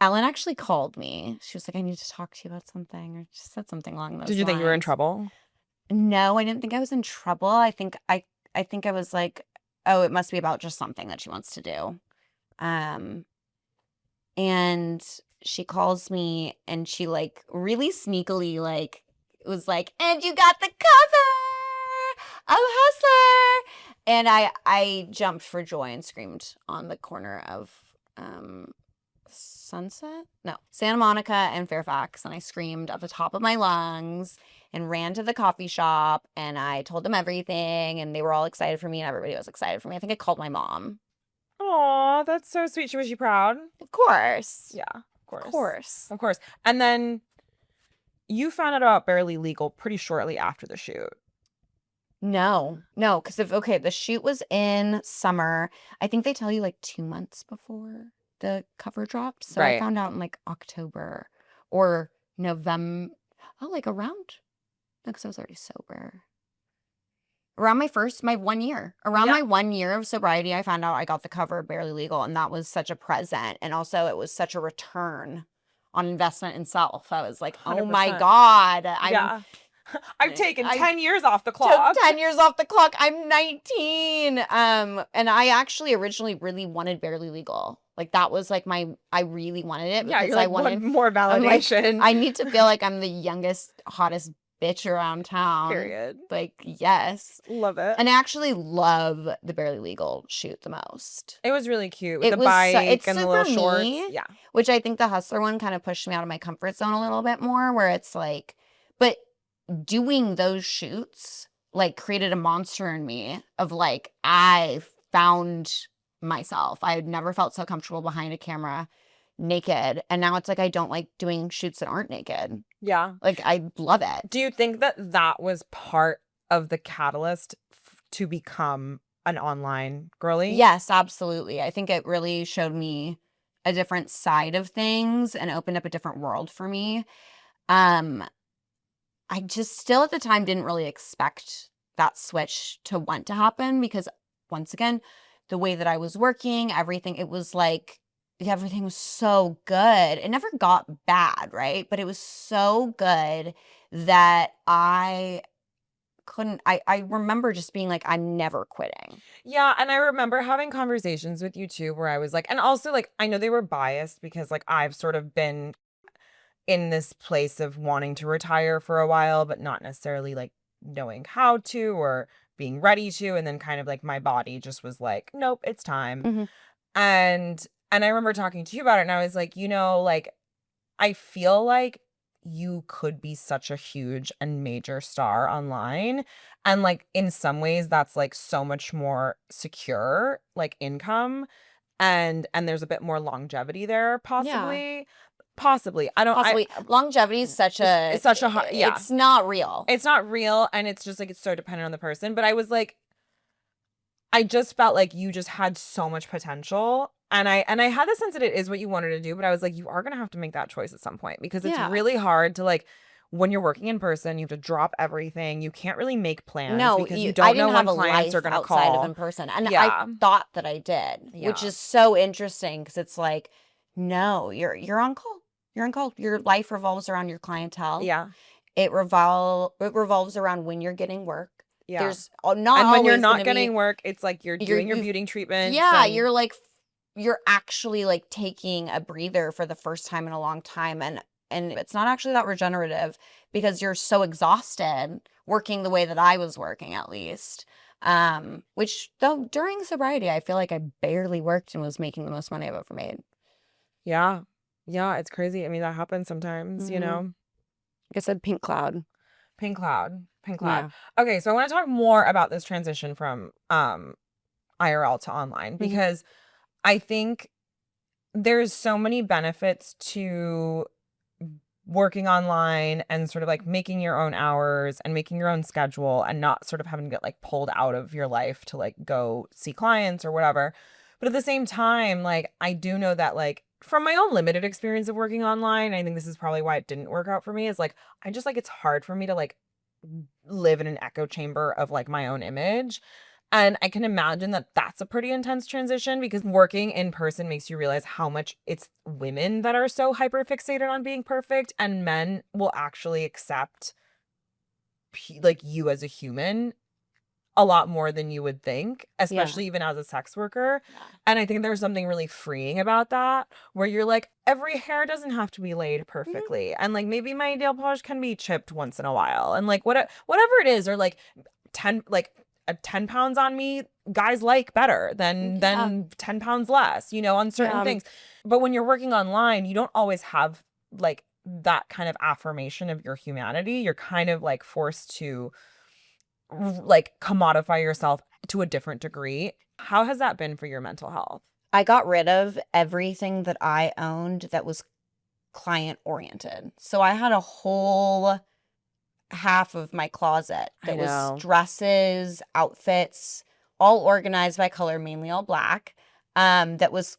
Ellen actually called me. She was like, I need to talk to you about something, or she said something along those lines. Did you think you were in trouble? No, I didn't think I was in trouble. I think I was like, oh, it must be about just something that she wants to do. And she calls me and she like really sneakily like was like, and you got the cover of Hustler. And I jumped for joy and screamed on the corner of Santa Monica and Fairfax, and I screamed at the top of my lungs and ran to the coffee shop, and I told them everything, and they were all excited for me, and everybody was excited for me. I think I called my mom. Aw, that's so sweet. Was she proud? Of course. Yeah, of course. Of course. Of course. And then you found out about Barely Legal pretty shortly after the shoot. No, because the shoot was in summer. I think they tell you like 2 months before the cover drops. So Right. I found out in like October or November. Oh, like around, no, because I was already sober. Around my 1 year. Around Yeah. my 1 year of sobriety, I found out I got the cover of Barely Legal, and that was such a present. And also it was such a return on investment in self. I was like, oh my 100%. God. Yeah. I've taken I 10 years off the clock. Took 10 years off the clock. I'm 19. And I actually originally really wanted Barely Legal. Like that was like I really wanted it Yeah, because you're like, I wanted more I'm like, validation. I need to feel like I'm the youngest, hottest bitch around town. Period. Like, yes. Love it. And I actually love the Barely Legal shoot the most. It was really cute with It the was bike it's and the super little shorts. me, Yeah. which I think the Hustler one kind of pushed me out of my comfort zone a little bit more, where it's like, but doing those shoots like created a monster in me of like, I found myself. I had never felt so comfortable behind a camera naked. And now it's like, I don't like doing shoots that aren't naked. Yeah. Like, I love it. Do you think that that was part of the catalyst to become an online girly? Yes, absolutely. I think it really showed me a different side of things and opened up a different world for me. I just still at the time didn't really expect that switch to want to happen because once again, the way that I was working, everything, it was like everything was so good. It never got bad, right? But it was so good that I couldn't, I remember just being like, I'm never quitting. Yeah, and I remember having conversations with you too where I was like, and also like I know they were biased because like I've sort of been in this place of wanting to retire for a while, but not necessarily like knowing how to or being ready to. And then kind of like my body just was like, nope, it's time. Mhm. And I remember talking to you about it and I was like, like I feel like you could be such a huge and major star online. And like in some ways that's like so much more secure, like income. And there's a bit more longevity there, possibly. Possibly. I don't Possibly. Longevity is such a, it's such a hard, yeah. it's not real. It's not real and it's just like it's so dependent on the person. But I was like, I just felt like you just had so much potential. And I had the sense that it is what you wanted to do, but I was like, you are gonna have to make that choice at some point because it's Yeah. really hard to like when you're working in person, you have to drop everything. You can't really make plans No, because you I don't didn't know have when a clients are life gonna outside call. of in person, and Yeah. I thought that I did, which Yeah. is so interesting because it's like, no, you're on call. You're on call. Your life revolves around your clientele. Yeah. It revolves around when you're getting work. Yeah. There's not And when you're always not gonna getting be, work, it's like you're doing your you beauty treatments. yeah, and- you're like, you're actually like taking a breather for the first time in a long time, and it's not actually that regenerative because you're so exhausted working the way that I was working, at least. Which though during sobriety, I feel like I barely worked and was making the most money I've ever made. Yeah. Yeah, it's crazy. I mean, that happens sometimes, you Mhm. know. Like I said, pink cloud. Pink cloud. Pink cloud. Yeah. Okay, so I want to talk more about this transition from IRL to online because I think there's so many benefits to working online and sort of like making your own hours and making your own schedule and not sort of having to get like pulled out of your life to like go see clients or whatever. But at the same time, like I do know that like from my own limited experience of working online, I think this is probably why it didn't work out for me is like I just like it's hard for me to like live in an echo chamber of like my own image. And I can imagine that that's a pretty intense transition because working in person makes you realize how much it's women that are so hyper fixated on being perfect and men will actually accept like you as a human a lot more than you would think, especially even as a sex worker. Yeah. And I think there's something really freeing about that where you're like, every hair doesn't have to be laid perfectly. And like maybe my nail polish can be chipped once in a while. And like whatever it is, or like 10 pounds on me, guys like better than 10 pounds less, you know, on certain things. But when you're working online, you don't always have like that kind of affirmation of your humanity. You're kind of like forced to like commodify yourself to a different degree. How has that been for your mental health? I got rid of everything that I owned that was client oriented. So I had a whole half of my closet that was dresses, outfits, all organized by color, mainly all black. That was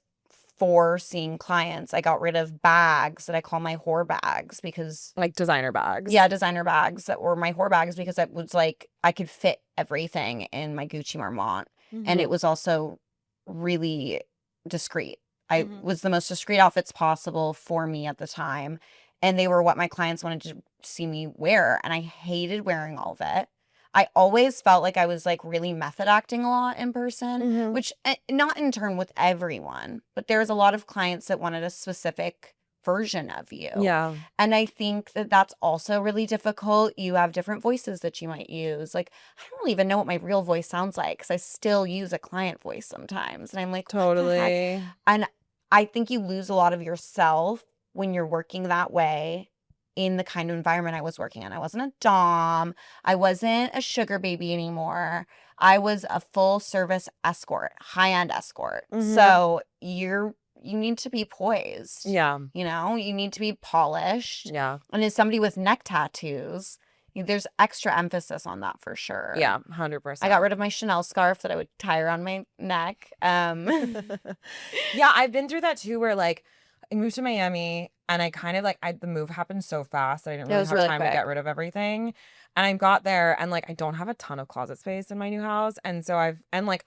for seeing clients. I got rid of bags that I call my whore bags because like designer bags. Yeah, designer bags that were my whore bags because it was like I could fit everything in my Gucci Marmont. And it was also really discreet. I was the most discreet outfits possible for me at the time. And they were what my clients wanted to see me wear. And I hated wearing all of it. I always felt like I was like really method acting a lot in person, which not in turn with everyone, but there's a lot of clients that wanted a specific version of you. Yeah. And I think that that's also really difficult. You have different voices that you might use. Like, I don't even know what my real voice sounds like because I still use a client voice sometimes. And I'm like, what the heck? Totally. And I think you lose a lot of yourself when you're working that way in the kind of environment I was working in. I wasn't a dom. I wasn't a sugar baby anymore. I was a full service escort, high-end escort. So you need to be poised. Yeah. You know, you need to be polished. Yeah. And as somebody with neck tattoos, there's extra emphasis on that for sure. Yeah, 100%. I got rid of my Chanel scarf that I would tie around my neck. Yeah, I've been through that too where like I moved to Miami and I kind of like the move happened so fast that I didn't really have time to get rid of everything. And I got there and like I don't have a ton of closet space in my new house. And so I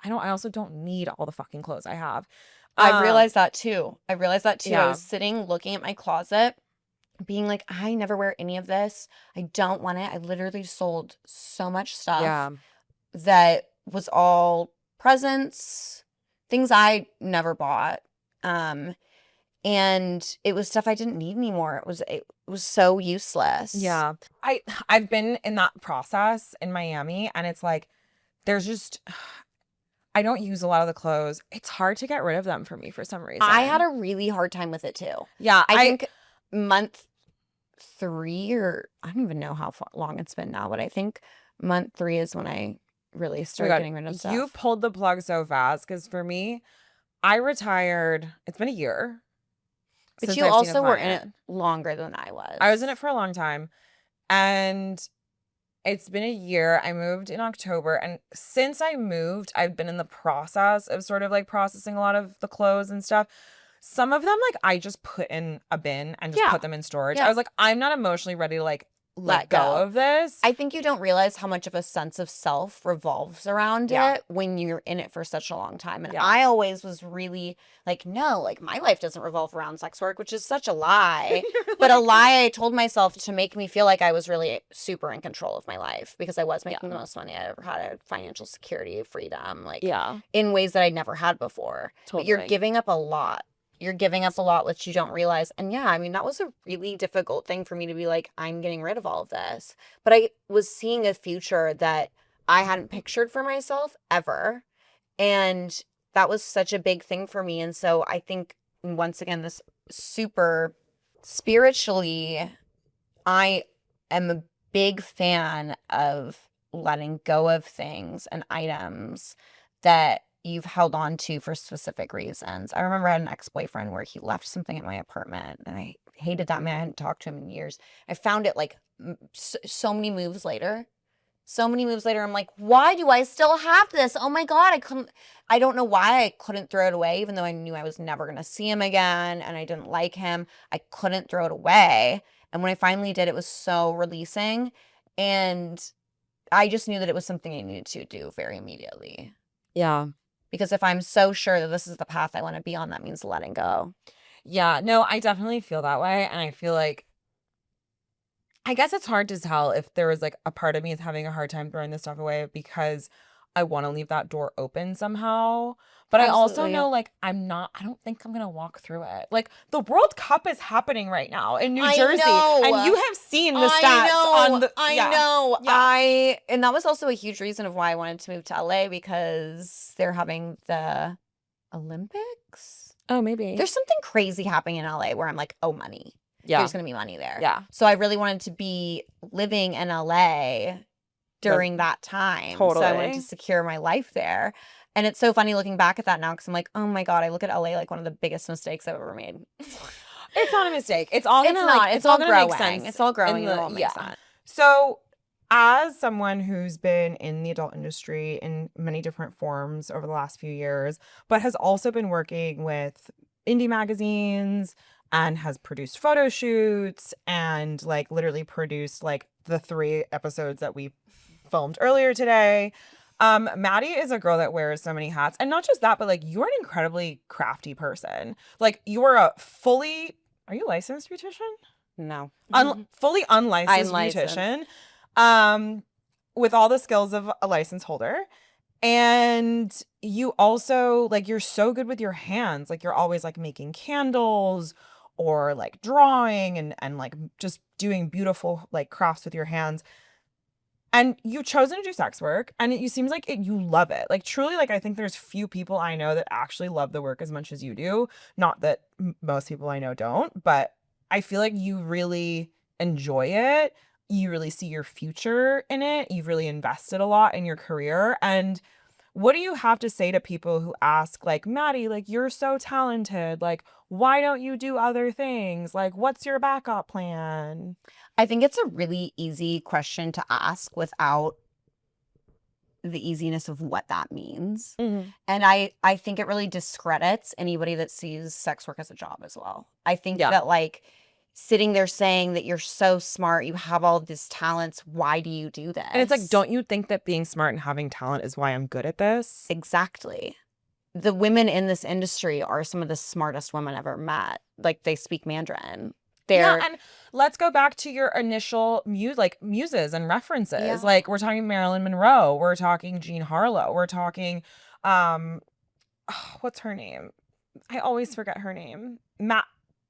also don't need all the fucking clothes I have. I realized that too. I Yeah. was sitting looking at my closet being like, I never wear any of this. I don't want it. I literally sold so much stuff that was all presents, things I never bought. And it was stuff I didn't need anymore. It was so useless. Yeah. I've been in that process in Miami, and it's like there's just I don't use a lot of the clothes. It's hard to get rid of them for me for some reason. I had a really hard time with it too. Yeah, I think month 3, or I don't even know how long it's been now, but I think month 3 is when I really started getting rid of stuff. You pulled the plug so fast, because for me, I retired. It's been a year. But you also were in it longer than I was. I was in it for a long time. And it's been a year. I moved in October. And since I moved, I've been in the process of sort of like processing a lot of the clothes and stuff. Some of them, like, I just put in a bin and just put them in storage. I was like, I'm not emotionally ready to like let go of this. I think you don't realize how much of a sense of self revolves around it when you're in it for such a long time. And I always was really like, no, like my life doesn't revolve around sex work, which is such a lie. But a lie I told myself to make me feel like I was really super in control of my life, because I was making the most money I ever had. I had financial security, freedom, like in ways that I never had before. But you're giving up a lot. You're giving up a lot, which you don't realize. And yeah, I mean, that was a really difficult thing for me to be like, I'm getting rid of all of this. But I was seeing a future that I hadn't pictured for myself ever. And that was such a big thing for me. And so I think, once again, this super spiritually, I am a big fan of letting go of things and items that you've held on to for specific reasons. I remember I had an ex-boyfriend where he left something in my apartment, and I hated that man. I hadn't talked to him in years. I found it like so many moves later. I'm like, why do I still have this? Oh my God, I don't know why I couldn't throw it away, even though I knew I was never going to see him again and I didn't like him. I couldn't throw it away. And when I finally did, it was so releasing. And I just knew that it was something I needed to do very immediately. Yeah. Because if I'm so sure that this is the path I want to be on, that means letting go. Yeah, no, I definitely feel that way. And I feel like, I guess it's hard to tell if there was like a part of me is having a hard time throwing this stuff away because I want to leave that door open somehow. But I also know, like, I don't think I'm going to walk through it. Like, the World Cup is happening right now in New Jersey. And you have seen the stats on the... I know. Yeah. And that was also a huge reason of why I wanted to move to LA, because they're having the Olympics. Oh, maybe. There's something crazy happening in LA where I'm like, oh, money. Yeah. There's going to be money there. Yeah. So I really wanted to be living in LA during that time. Totally. So I wanted to secure my life there. And it's so funny looking back at that now, because I'm like, oh my God, I look at LA like one of the biggest mistakes I've ever made. It's not a mistake. It's all gonna it's all gonna growing. make sense. It's all growing. It all makes sense. So, as someone who's been in the adult industry in many different forms over the last few years, but has also been working with indie magazines and has produced photo shoots and like literally produced like the 3 episodes that we filmed earlier today. Maddie is a girl that wears so many hats, and not just that, but like you're an incredibly crafty person. Like you are are you licensed beautician? No. Fully unlicensed beautician. With all the skills of a license holder. And you also like, you're so good with your hands. Like you're always like making candles or like drawing and like just doing beautiful like crafts with your hands. And you've chosen to do sex work, and you seems like you love it. Like truly, like I think there's few people I know that actually love the work as much as you do. Not that most people I know don't, but I feel like you really enjoy it. You really see your future in it. You've really invested a lot in your career. And what do you have to say to people who ask, like, Maddie, like, you're so talented. Like, why don't you do other things? Like, what's your backup plan? I think it's a really easy question to ask without the easiness of what that means. Mm-hmm. And I think it really discredits anybody that sees sex work as a job as well. I think that like sitting there saying that you're so smart, you have all these talents, why do you do this? And it's like, don't you think that being smart and having talent is why I'm good at this? Exactly. The women in this industry are some of the smartest women I've ever met. Like they speak Mandarin. And let's go back to your initial muses and references. Yeah. Like, we're talking Marilyn Monroe, we're talking Jean Harlow, we're talking what's her name? I always forget her name.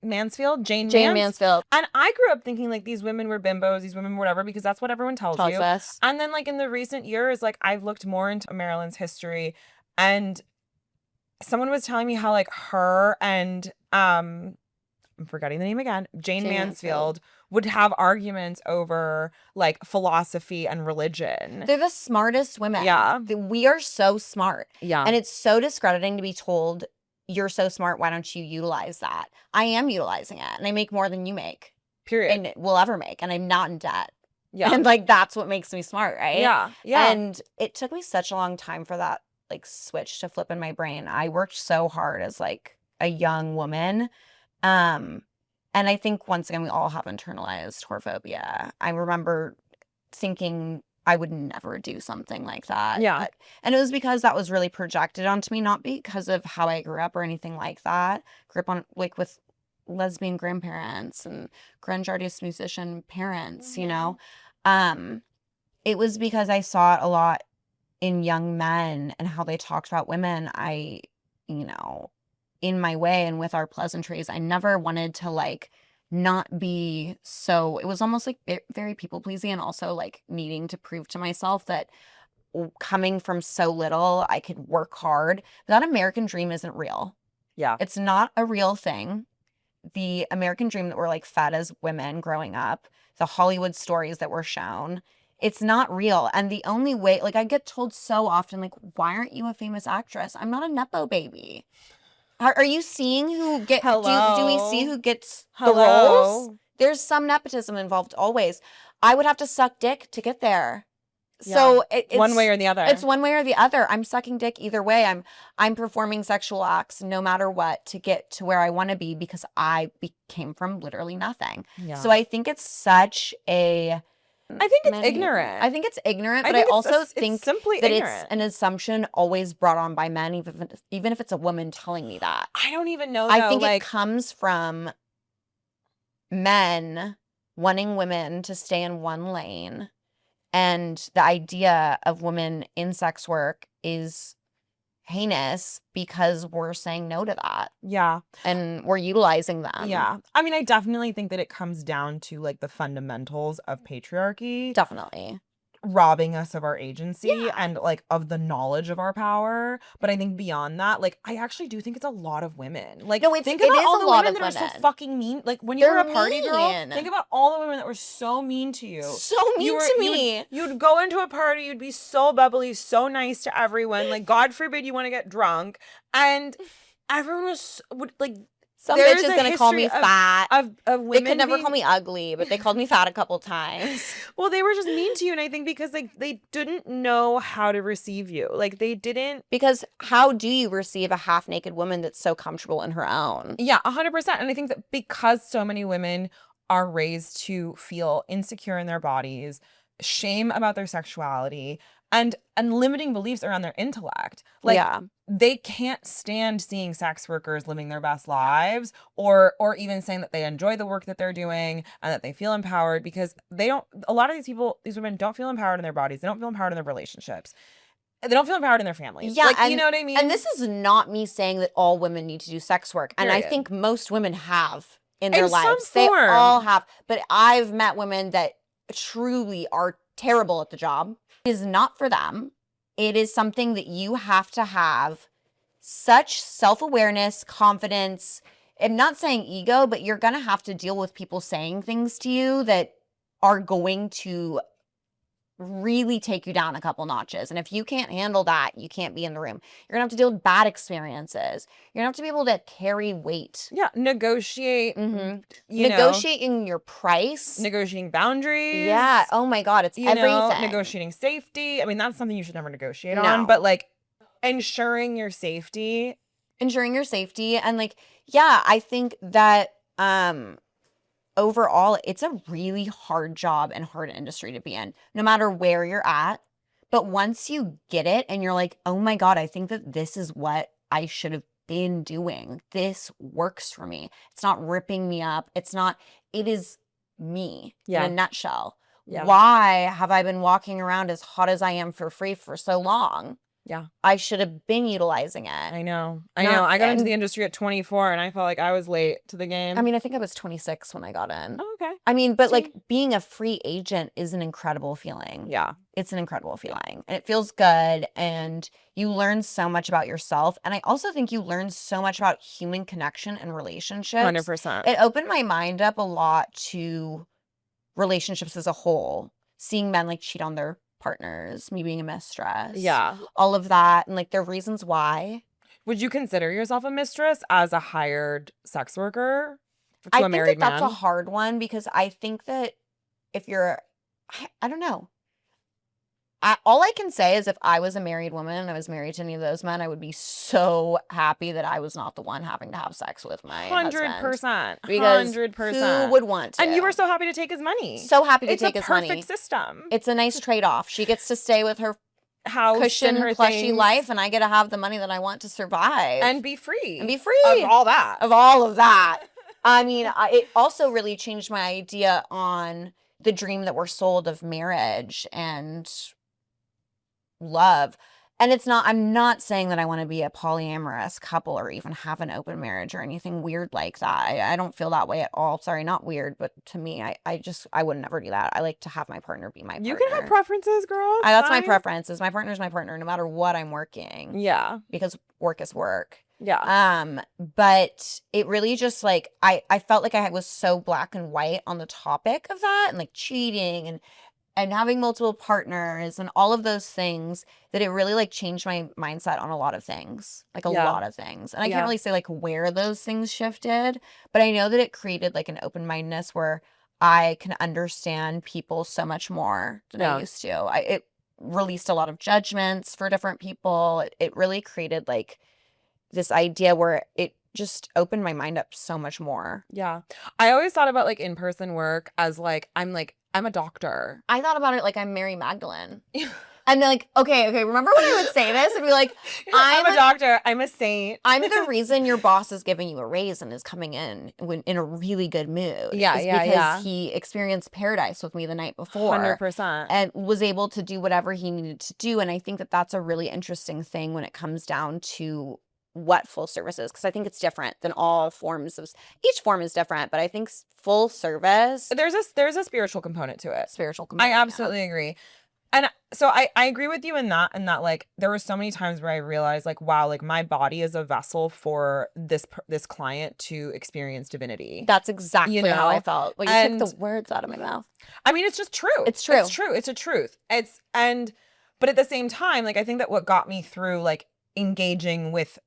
Mansfield, Jane Mansfield And I grew up thinking like these women were bimbos, these women were whatever, because that's what everyone tells you. us. And then like in the recent years, like I've looked more into Marilyn's history, and someone was telling me how like her and I'm forgetting the name again, Jane Mansfield would have arguments over like philosophy and religion. They're the smartest women. Yeah. We are so smart. Yeah. And it's so discrediting to be told, you're so smart, why don't you utilize that? I am utilizing it, and I make more than you make. Period. And will ever make, and I'm not in debt. Yeah. And like that's what makes me smart, right? Yeah. Yeah. And it took me such a long time for that like switch to flip in my brain. I worked so hard as like a young woman. And I think once again we all have internalized whorephobia. I remember thinking I would never do something like that. Yeah. And it was because that was really projected onto me, not because of how I grew up or anything like that. Grew up on like with lesbian grandparents and grunge artist musician parents, you know. It was because I saw it a lot in young men and how they talked about women. I, you know, in my way and with our pleasantries, I never wanted to like not be so, it was almost like very people pleasing, and also like needing to prove to myself that coming from so little, I could work hard. That American dream isn't real. Yeah. It's not a real thing. The American dream that we're like fed as women growing up, the Hollywood stories that were shown, it's not real. And the only way, like I get told so often, like, why aren't you a famous actress? I'm not a Nepo baby. Are you seeing who get, do we see who gets the roles? There's some nepotism involved always. I would have to suck dick to get there. Yeah. So it's one way or the other. It's one way or the other. I'm sucking dick either way. I'm performing sexual acts no matter what to get to where I want to be, because I came from literally nothing. Yeah. So I think it's such a I think it's ignorant. I think it's ignorant, but think I also it's think simply that ignorant. it's an assumption always brought on by men, even if it's a woman telling me that. I don't even know, though. I think like, it comes from men wanting women to stay in one lane, and the idea of women in sex work is heinous because we're saying no to that. Yeah. And we're utilizing them. Yeah. I mean, I definitely think that it comes down to like the fundamentals of patriarchy. Definitely. Robbing us of our agency Yeah. and like of the knowledge of our power. But I think beyond that, like I actually do think it's a lot of women. Like, No, think it about is all a the lot women of that are so women. fucking mean. Like when you They're were a party girl, mean. think about all the women that were so mean to you. So mean to me. You'd go into a party, you'd be so bubbly, so nice to everyone. Like, God forbid you want to get drunk. And everyone would like, Some there's bitch is a going to call me history fat. of women. They could never being- call me ugly, but they called me fat a couple times. Well, they were just mean to you. And I think because like they didn't know how to receive you. Like they didn't. Because how do you receive a half-naked woman that's so comfortable in her own? Yeah, 100%. And I think that because so many women are raised to feel insecure in their bodies, shame about their sexuality, and limiting beliefs around their intellect. Like yeah. they can't stand seeing sex workers living their best lives, or even saying that they enjoy the work that they're doing and that they feel empowered, because they don't, a lot of these women don't feel empowered in their bodies. They don't feel empowered in their relationships. They don't feel empowered in their families. Yeah, like, and, you know what I mean? And this is not me saying that all women need to do sex work. And I Period. think most women have in their In some lives. They form. all have. But I've met women that truly are terrible at the job. It is not for them. It is something that you have to have such self-awareness, confidence. I'm not saying ego, but you're going to have to deal with people saying things to you that are going to really take you down a couple notches. And if you can't handle that, you can't be in the room. You're gonna have to deal with bad experiences. You're gonna have to be able to carry weight. Yeah, negotiate. Negotiating your price. Negotiating boundaries. Yeah. Oh my God, it's everything. Negotiating safety. I mean, that's something you should never negotiate No. on. But like ensuring your safety. Ensuring your safety. And like, yeah, I think that overall, it's a really hard job and hard industry to be in, no matter where you're at. But once you get it and you're like, oh my God, I think that this is what I should have been doing. This works for me. It's not ripping me up. It is me Yeah. in a nutshell. Yeah. Why have I been walking around as hot as I am for free for so long? Yeah. I should have been utilizing it. I know. Not- I got into and- the industry at 24 and I felt like I was late to the game. I mean, I think I was 26 when I got in. oh, okay. I mean, but like See? being a free agent is an incredible feeling. Yeah. It's an incredible feeling and it feels good. And you learn so much about yourself. And I also think you learn so much about human connection and relationships. 100%. It opened my mind up a lot to relationships as a whole, seeing men like cheat on their partners, me being a mistress. Yeah. All of that. And like their reasons why. Would you consider yourself a mistress as a hired sex worker to I a think married that that's man? a hard one because I think that if you're, I don't know. All I can say is if I was a married woman and I was married to any of those men, I would be so happy that I was not the one having to have sex with my husband. 100%. Because 100%. who would want to? And you were so happy to take his money. So happy to it's take a his money. perfect system. It's a nice trade-off. She gets to stay with her House cushion, and her plushy things, life, and I get to have the money that I want to survive. and be free. And be free. Of all that. Of all of that. I mean, it also really changed my idea on the dream that we're sold of marriage and love. And I'm not saying that I want to be a polyamorous couple or even have an open marriage or anything weird like that. I don't feel that way at all. Sorry, not weird, but to me, I would never do that. I like to have my partner be my partner. You can have preferences, girl. It's That's my fine. preference. My partner's my partner no matter what I'm working Yeah. because work is work. Yeah. But it really just like I felt like I was so black and white on the topic of that and like cheating and having multiple partners and all of those things that it really like changed my mindset on a lot of things. Like a Yeah. lot of things. And I Yeah. can't really say like where those things shifted, but I know that it created like an open-mindedness where I can understand people so much more than Yeah. I used to. It released a lot of judgments for different people. It really created like this idea where it just opened my mind up so much more. Yeah. I always thought about like in-person work as like I'm a doctor. I thought about it like I'm Mary Magdalene. And then like, okay, remember when I would say this and be like, I'm a doctor. I'm a saint. I'm the reason your boss is giving you a raise and is coming in when in a really good mood. Yeah, is yeah, because yeah. he experienced paradise with me the night before. 100%. And was able to do whatever he needed to do. And I think that that's a really interesting thing when it comes down to what full service is, because I think it's different than all forms of, each form is different, but I think full service, There's a spiritual component to it. spiritual I component. absolutely agree. And so I agree with you in that like there were so many times where I realized like, wow, like my body is a vessel for this client to experience divinity. That's exactly You how I know? felt. Well, you And- took the words out of my mouth. I mean, it's just true. It's true. It's true. It's a truth. But at the same time, like I think that what got me through like engaging with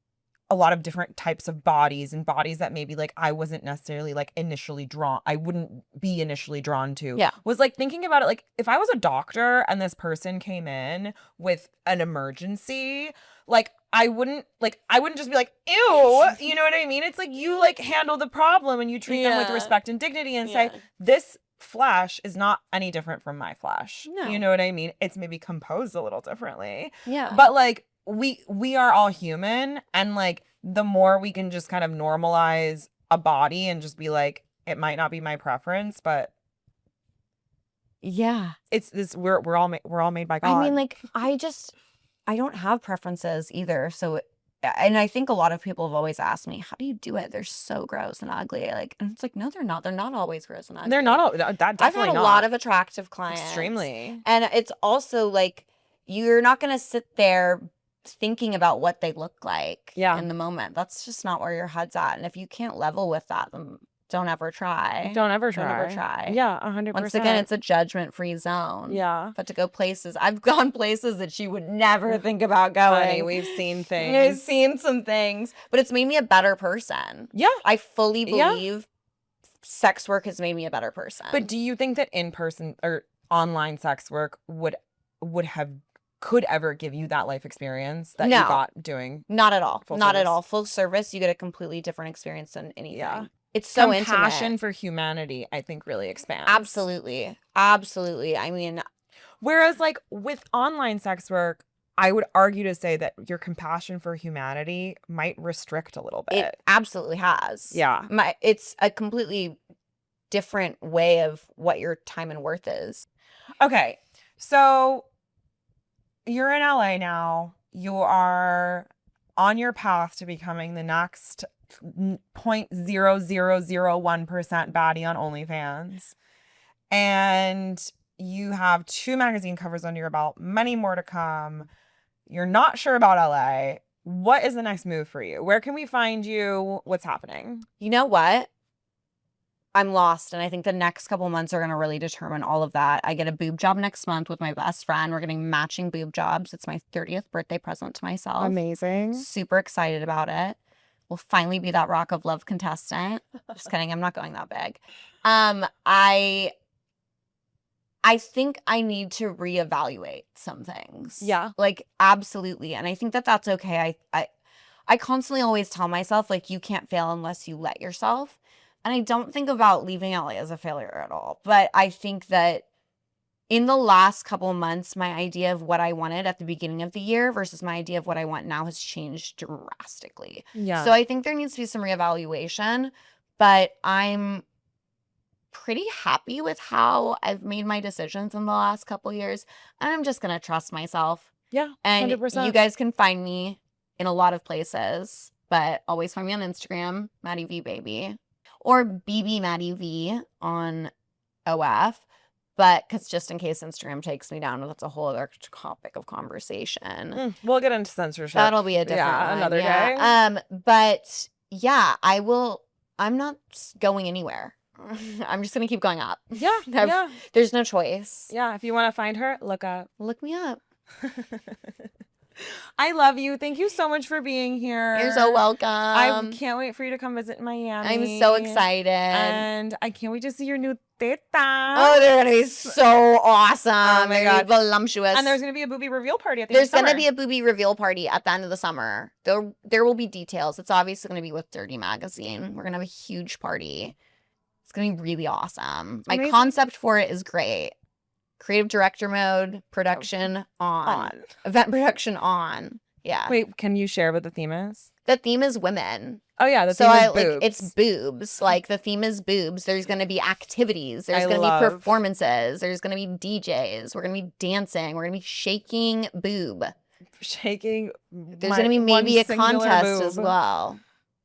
a lot of different types of bodies and bodies that maybe like I wasn't necessarily like I wouldn't be initially drawn to. Yeah. Was like thinking about it like if I was a doctor and this person came in with an emergency, like I wouldn't just be like, ew, you know what I mean? It's like you like handle the problem and you treat them with Yeah. respect and dignity and say, this flesh is not any different from my flesh. No. You know what I mean? It's maybe composed a little differently. Yeah. But like we are all human, and like the more we can just kind of normalize a body and just be like, it might not be my preference, but yeah. it's this we're all made by God. I mean, like, I don't have preferences either. So, and I think a lot of people have always asked me, how do you do it? They're so gross and ugly. Like, and it's like, no, they're not. They're not always gross and ugly. they're not all that definitely I've had a not. lot of attractive clients. Extremely. And it's also like, you're not going to sit there thinking about what they look like in the moment. That's just not where your head's at. And if you can't level with that, then don't ever try. Don't ever Don't try. ever try. Yeah, 100%. Once again, it's a judgment-free zone. yeah. But to go places, I've gone places that you would never think about going. Honey, we've seen things. I've seen some things, but it's made me a better person. Yeah. I fully Yeah. believe sex work has made me a better person. But do you think that in-person or online sex work could ever give you that life experience that No. you got doing not at all. Full Not at service? all. Full service, you get a completely different experience than anything. Yeah. It's so compassion intimate. for humanity, I think really expands. Absolutely. Absolutely. I mean, Whereas like with online sex work, I would argue to say that your compassion for humanity might restrict a little bit. it absolutely has. Yeah. It's a completely different way of what your time and worth is. Okay. So you're in LA now. You are on your path to becoming the next 0.0001% baddie on OnlyFans. And you have 2 magazine covers under your belt, many more to come. You're not sure about LA. What is the next move for you? Where can we find you? What's happening? You know what? I'm lost, and I think the next couple months are going to really determine all of that. I get a boob job next month with my best friend. We're getting matching boob jobs. It's my 30th birthday present to myself. Amazing. Super excited about it. We'll finally be that Rock of Love contestant. Just kidding. I'm not going that big. I think I need to reevaluate some things. Yeah. Like, absolutely. And I think that that's okay. I constantly always tell myself, like, you can't fail unless you let yourself. And I don't think about leaving LA as a failure at all. But I think that in the last couple of months, my idea of what I wanted at the beginning of the year versus my idea of what I want now has changed drastically. Yeah. So I think there needs to be some reevaluation. But I'm pretty happy with how I've made my decisions in the last couple of years. And I'm just going to trust myself. Yeah, And 100%. you guys can find me in a lot of places. But always find me on Instagram, Maddie V Baby. Or BB Maddie V on OF, but because just in case Instagram takes me down, that's a whole other topic of conversation. We'll get into censorship. That'll be a different one, another day. But yeah, I'm not going anywhere. I'm just gonna keep going up. Yeah. There's no choice. Yeah. If you want to find her, look up. Look me up. I love you. Thank you so much for being here. You're so welcome. I can't wait for you to come visit Miami. I'm so excited. And I can't wait to see your new teta. Oh, they're gonna be so awesome. Oh my God. Voluptuous. And there's going to be a booby reveal party at the There's end of going to summer. be a booby reveal party at the end of the summer. There will be details. It's obviously going to be with Dirty Magazine. We're going to have a huge party. It's going to be really awesome. My Amazing. concept for it is great. Creative director mode, production on. Event production on. Yeah. Wait, can you share what the theme is? The theme is women. Oh, yeah. The So theme is like boobs. it's boobs. Like the theme is boobs. There's going to be activities. There's I going to love- be performances. There's going to be DJs. We're going to be dancing. We're going to be shaking boob. shaking. There's going to be maybe a contest as well.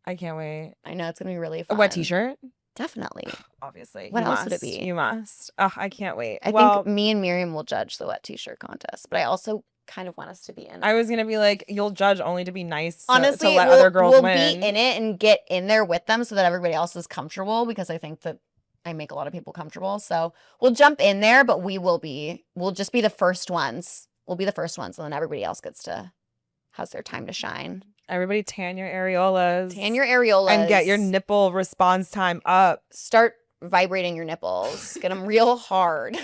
I can't wait. I know it's going to be really A fun. wet t-shirt? Definitely. Obviously. What You else would it must. be? You must. Oh, I can't wait. I think me and Miriam will judge the wet t-shirt contest, but I also kind of want us to be in it. I was going to be like, you'll judge only to be nice Honestly, to let we'll, other girls we'll win. be in it and get in there with them so that everybody else is comfortable, because I think that I make a lot of people comfortable. So we'll jump in there, but we'll just be the first ones. We'll be the first ones, and then everybody else has their time to shine. Everybody tan your areolas. Tan your areolas. And get your nipple response time up. Start vibrating your nipples. Get them real hard.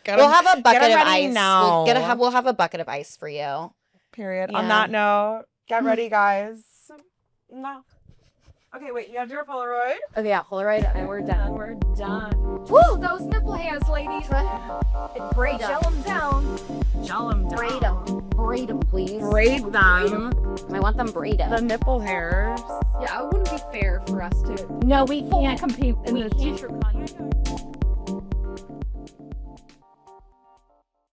Get We'll 'em- have a bucket get 'em of ready ice. now. We'll have a bucket of ice for you. Period. Yeah. On that note, get ready, guys. No. Okay, wait. You have to do a Polaroid? Oh yeah, Polaroid, and we're done. We're done. Woo! Those nipple hairs, ladies. Braid Gel them down. Gel them down. Braid them. Braid them, please. Braid them. I want them braided. The nipple hairs. Yeah, it wouldn't be fair for us to No, we can't. compete in the t-shirt contest.